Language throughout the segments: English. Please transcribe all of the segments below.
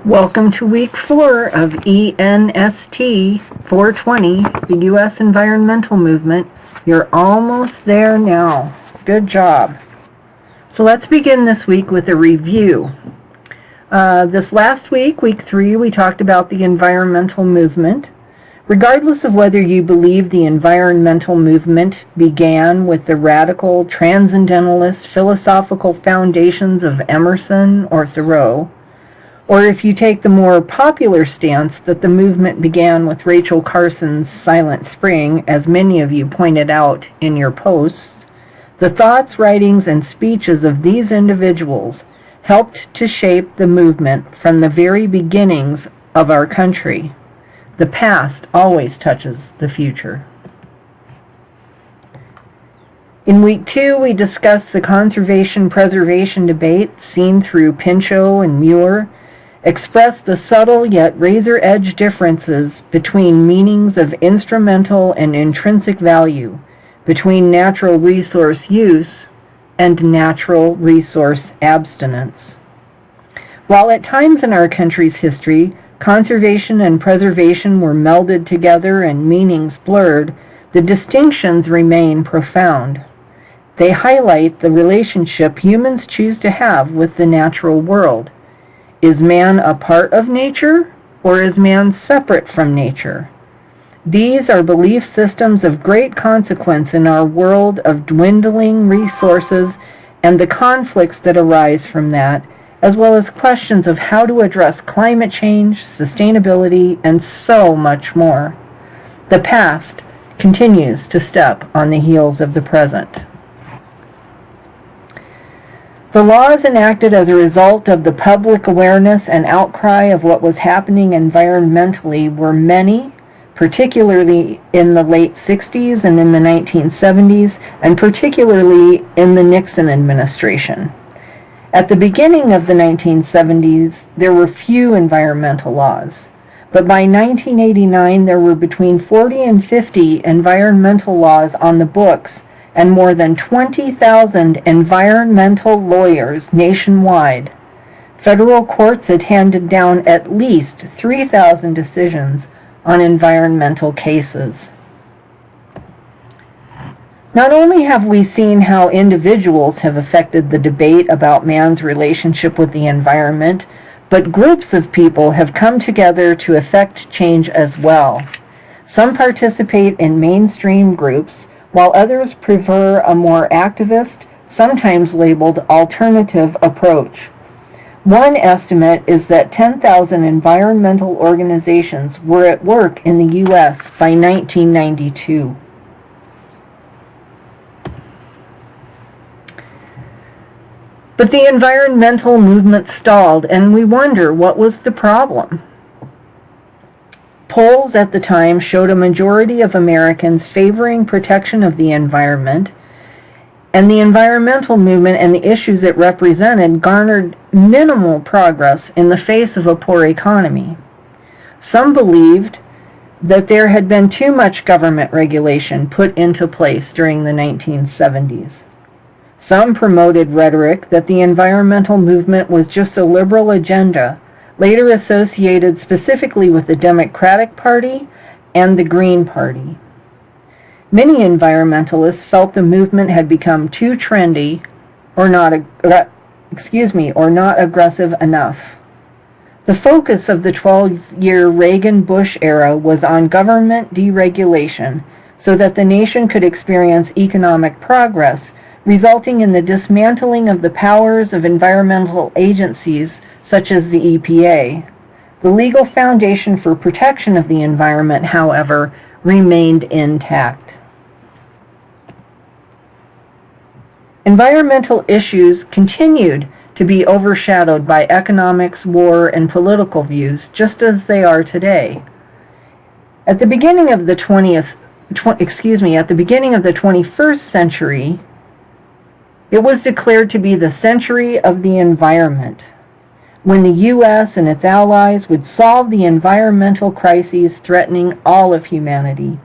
Welcome to week 4 of ENST 420, the U.S. Environmental Movement. You're almost there now. Good job. So let's begin this week with a review. This last week, week 3, we talked about the environmental movement. Regardless of whether you believe the environmental movement began with the radical transcendentalist philosophical foundations of Emerson or Thoreau, or if you take the more popular stance that the movement began with Rachel Carson's Silent Spring, as many of you pointed out in your posts, the thoughts, writings, and speeches of these individuals helped to shape the movement from the very beginnings of our country. The past always touches the future. In week 2, we discussed the conservation-preservation debate seen through Pinchot and Muir, expressed the subtle yet razor-edge differences between meanings of instrumental and intrinsic value, between natural resource use and natural resource abstinence. While at times in our country's history, conservation and preservation were melded together and meanings blurred, the distinctions remain profound. They highlight the relationship humans choose to have with the natural world. Is man a part of nature, or is man separate from nature? These are belief systems of great consequence in our world of dwindling resources and the conflicts that arise from that, as well as questions of how to address climate change, sustainability, and so much more. The past continues to step on the heels of the present. The laws enacted as a result of the public awareness and outcry of what was happening environmentally were many, particularly in the late 60s and in the 1970s, and particularly in the Nixon administration. At the beginning of the 1970s, there were few environmental laws, but by 1989 there were between 40 and 50 environmental laws on the books, and more than 20,000 environmental lawyers nationwide. Federal courts had handed down at least 3,000 decisions on environmental cases. Not only have we seen how individuals have affected the debate about man's relationship with the environment, but groups of people have come together to effect change as well. Some participate in mainstream groups, while others prefer a more activist, sometimes labeled alternative approach. One estimate is that 10,000 environmental organizations were at work in the U.S. by 1992. But the environmental movement stalled, and we wonder what was the problem. Polls at the time showed a majority of Americans favoring protection of the environment, and the environmental movement and the issues it represented garnered minimal progress in the face of a poor economy. Some believed that there had been too much government regulation put into place during the 1970s. Some promoted rhetoric that the environmental movement was just a liberal agenda, later associated specifically with the Democratic Party and the Green Party. Many environmentalists felt the movement had become too trendy or not aggressive enough. The focus of the 12-year Reagan-Bush era was on government deregulation so that the nation could experience economic progress, resulting in the dismantling of the powers of environmental agencies such as the EPA. The legal foundation for protection of the environment, however, remained intact. Environmental issues continued to be overshadowed by economics, war, and political views, just as they are today. At the beginning of the 21st century, it was declared to be the century of the environment, when the U.S. and its allies would solve the environmental crises threatening all of humanity.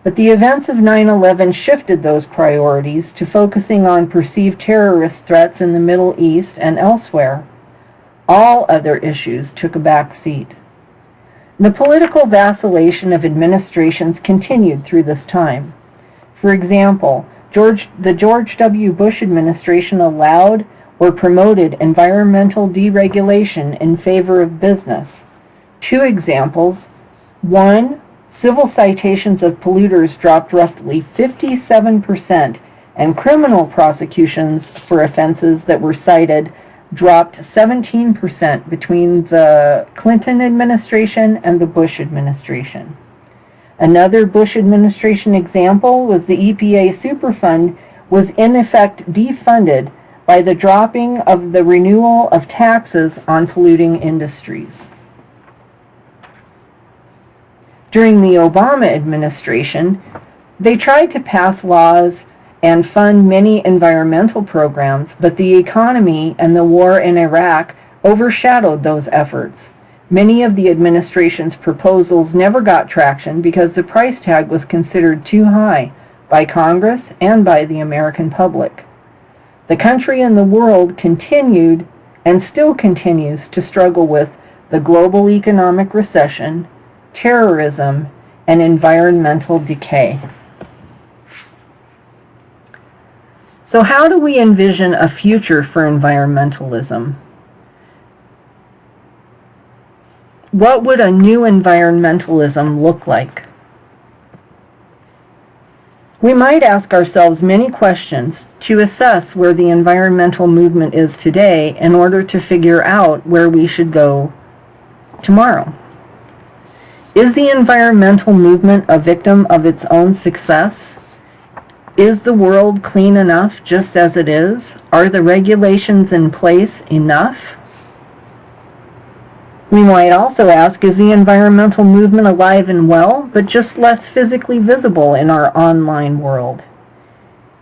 But the events of 9/11 shifted those priorities to focusing on perceived terrorist threats in the Middle East and elsewhere. All other issues took a back seat. The political vacillation of administrations continued through this time. For example, the George W. Bush administration allowed or promoted environmental deregulation in favor of business. Two examples. One, civil citations of polluters dropped roughly 57%, and criminal prosecutions for offenses that were cited dropped 17% between the Clinton administration and the Bush administration. Another Bush administration example was the EPA Superfund was in effect defunded by the dropping of the renewal of taxes on polluting industries. During the Obama administration, they tried to pass laws and fund many environmental programs, but the economy and the war in Iraq overshadowed those efforts. Many of the administration's proposals never got traction because the price tag was considered too high by Congress and by the American public. The country and the world continued and still continues to struggle with the global economic recession, terrorism, and environmental decay. So how do we envision a future for environmentalism? What would a new environmentalism look like? We might ask ourselves many questions to assess where the environmental movement is today in order to figure out where we should go tomorrow. Is the environmental movement a victim of its own success? Is the world clean enough just as it is? Are the regulations in place enough? We might also ask, is the environmental movement alive and well, but just less physically visible in our online world?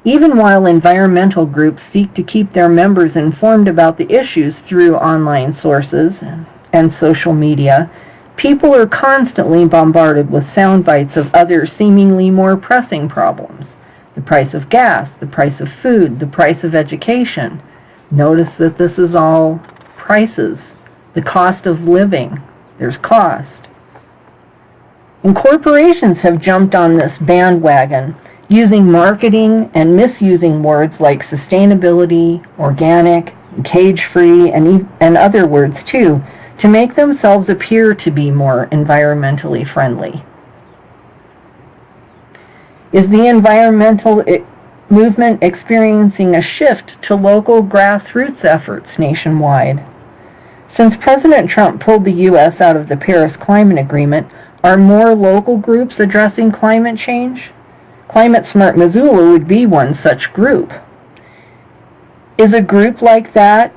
Even while environmental groups seek to keep their members informed about the issues through online sources and social media, people are constantly bombarded with sound bites of other seemingly more pressing problems. The price of gas, the price of food, the price of education. Notice that this is all prices. The cost of living. There's cost. And corporations have jumped on this bandwagon, using marketing and misusing words like sustainability, organic, cage-free, and other words too, to make themselves appear to be more environmentally friendly. Is the environmental movement experiencing a shift to local grassroots efforts nationwide? Since President Trump pulled the U.S. out of the Paris Climate Agreement, are more local groups addressing climate change? Climate Smart Missoula would be one such group. Is a group like that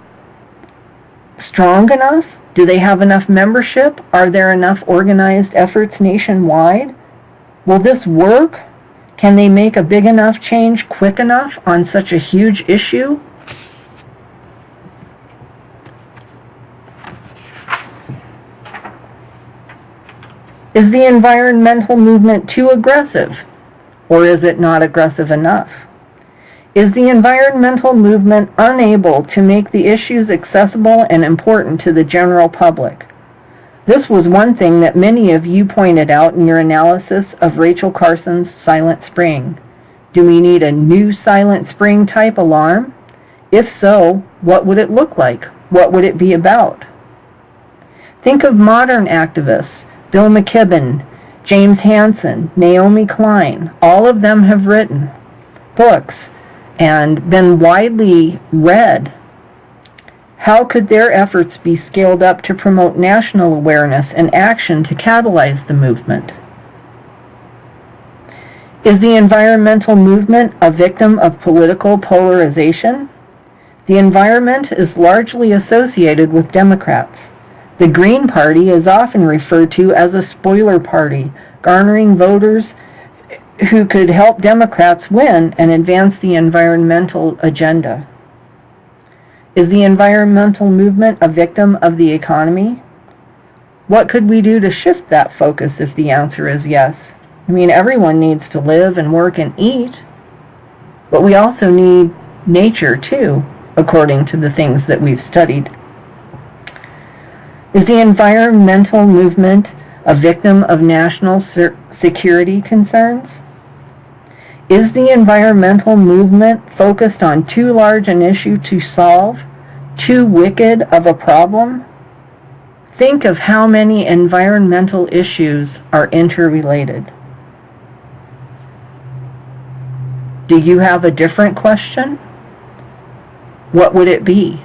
strong enough? Do they have enough membership? Are there enough organized efforts nationwide? Will this work? Can they make a big enough change quick enough on such a huge issue? Is the environmental movement too aggressive, or is it not aggressive enough? Is the environmental movement unable to make the issues accessible and important to the general public? This was one thing that many of you pointed out in your analysis of Rachel Carson's Silent Spring. Do we need a new Silent Spring type alarm? If so, what would it look like? What would it be about? Think of modern activists, Bill McKibben, James Hansen, Naomi Klein. All of them have written books and been widely read. How could their efforts be scaled up to promote national awareness and action to catalyze the movement? Is the environmental movement a victim of political polarization? The environment is largely associated with Democrats. The Green Party is often referred to as a spoiler party, garnering voters who could help Democrats win and advance the environmental agenda. Is the environmental movement a victim of the economy? What could we do to shift that focus if the answer is yes? I mean, everyone needs to live and work and eat, but we also need nature too, according to the things that we've studied. Is the environmental movement a victim of national security concerns? Is the environmental movement focused on too large an issue to solve, too wicked of a problem? Think of how many environmental issues are interrelated. Do you have a different question? What would it be?